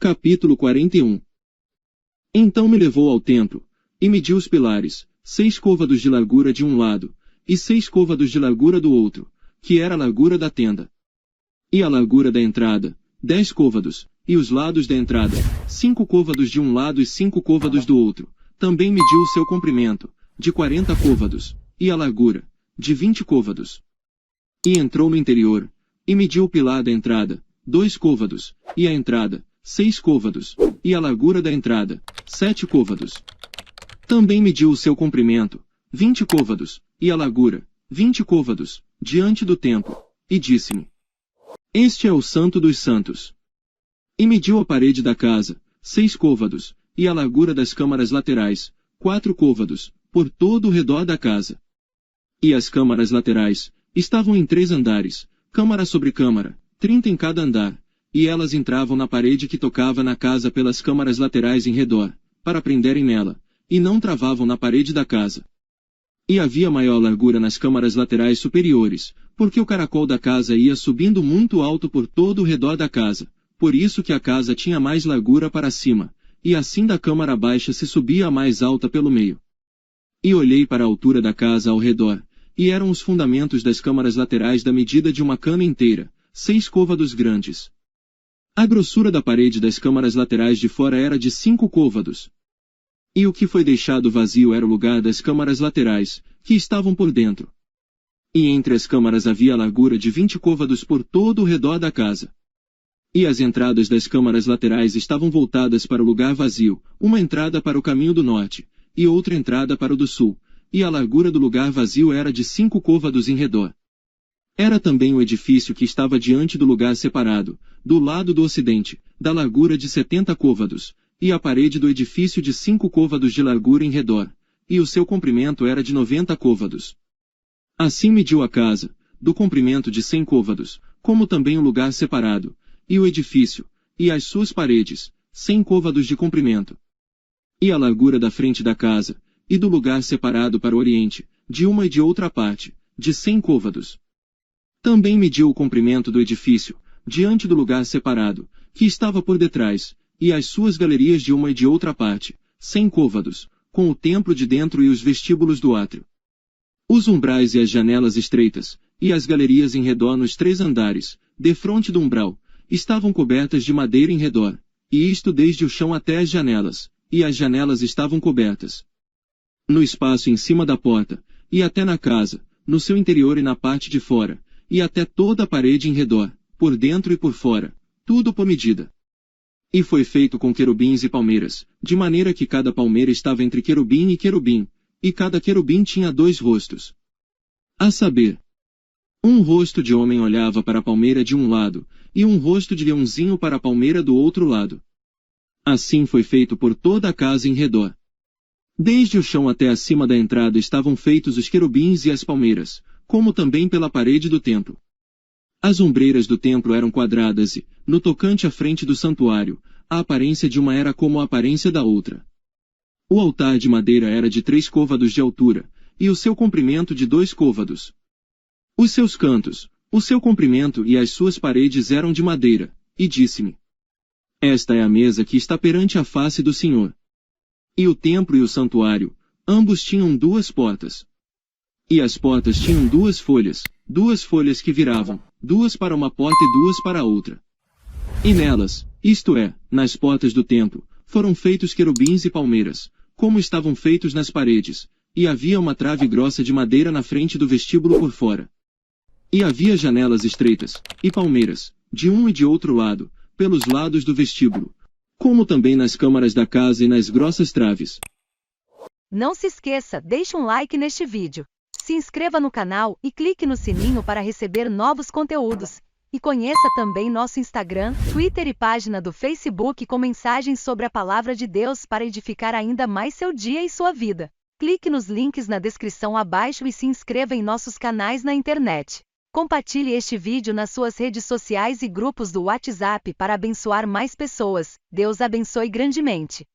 Capítulo 41. Então me levou ao templo, e mediu os pilares, 6 côvados de largura de um lado, e 6 côvados de largura do outro, que era a largura da tenda. E a largura da entrada, 10 côvados, e os lados da entrada, 5 côvados de um lado e 5 côvados do outro. Também mediu o seu comprimento, de 40 côvados, e a largura, de 20 côvados. E entrou no interior, e mediu o pilar da entrada, 2 côvados, e a entrada, 6 côvados, e a largura da entrada, 7 côvados. Também mediu o seu comprimento, 20 côvados, e a largura, 20 côvados, diante do templo, e disse-me: Este é o Santo dos Santos. E mediu a parede da casa, 6 côvados, e a largura das câmaras laterais, 4 côvados, por todo o redor da casa. E as câmaras laterais estavam em 3 andares, câmara sobre câmara, 30 em cada andar, e elas entravam na parede que tocava na casa pelas câmaras laterais em redor, para prenderem nela, e não travavam na parede da casa. E havia maior largura nas câmaras laterais superiores, porque o caracol da casa ia subindo muito alto por todo o redor da casa, por isso que a casa tinha mais largura para cima, e assim da câmara baixa se subia a mais alta pelo meio. E olhei para a altura da casa ao redor, e eram os fundamentos das câmaras laterais da medida de uma cama inteira, 6 côvados grandes. A grossura da parede das câmaras laterais de fora era de 5 côvados. E o que foi deixado vazio era o lugar das câmaras laterais, que estavam por dentro. E entre as câmaras havia a largura de 20 côvados por todo o redor da casa. E as entradas das câmaras laterais estavam voltadas para o lugar vazio, uma entrada para o caminho do norte, e outra entrada para o do sul, e a largura do lugar vazio era de 5 côvados em redor. Era também o edifício que estava diante do lugar separado, do lado do ocidente, da largura de 70 côvados, e a parede do edifício de 5 côvados de largura em redor, e o seu comprimento era de 90 côvados. Assim mediu a casa, do comprimento de 100 côvados, como também o lugar separado, e o edifício, e as suas paredes, 100 côvados de comprimento. E a largura da frente da casa, e do lugar separado para o oriente, de uma e de outra parte, de 100 côvados. Também mediu o comprimento do edifício, diante do lugar separado, que estava por detrás, e as suas galerias de uma e de outra parte, 100 côvados, com o templo de dentro e os vestíbulos do átrio. Os umbrais e as janelas estreitas, e as galerias em redor nos 3 andares, defronte do umbral, estavam cobertas de madeira em redor, e isto desde o chão até as janelas, e as janelas estavam cobertas. No espaço em cima da porta, e até na casa, no seu interior e na parte de fora, e até toda a parede em redor, por dentro e por fora, tudo por medida. E foi feito com querubins e palmeiras, de maneira que cada palmeira estava entre querubim, e cada querubim tinha 2 rostos. A saber, um rosto de homem olhava para a palmeira de um lado, e um rosto de leãozinho para a palmeira do outro lado. Assim foi feito por toda a casa em redor. Desde o chão até acima da entrada estavam feitos os querubins e as palmeiras, como também pela parede do templo. As ombreiras do templo eram quadradas e, no tocante à frente do santuário, a aparência de uma era como a aparência da outra. O altar de madeira era de 3 côvados de altura, e o seu comprimento de 2 côvados. Os seus cantos, o seu comprimento e as suas paredes eram de madeira, e disse-me: Esta é a mesa que está perante a face do Senhor. E o templo e o santuário, ambos tinham 2 portas. E as portas tinham 2 folhas que viravam, 2 para uma porta e 2 para a outra. E nelas, isto é, nas portas do templo, foram feitos querubins e palmeiras, como estavam feitos nas paredes, e havia uma trave grossa de madeira na frente do vestíbulo por fora. E havia janelas estreitas, e palmeiras, de um e de outro lado, pelos lados do vestíbulo, como também nas câmaras da casa e nas grossas traves. Não se esqueça, deixe um like neste vídeo. Se inscreva no canal e clique no sininho para receber novos conteúdos. E conheça também nosso Instagram, Twitter e página do Facebook com mensagens sobre a Palavra de Deus para edificar ainda mais seu dia e sua vida. Clique nos links na descrição abaixo e se inscreva em nossos canais na internet. Compartilhe este vídeo nas suas redes sociais e grupos do WhatsApp para abençoar mais pessoas. Deus abençoe grandemente.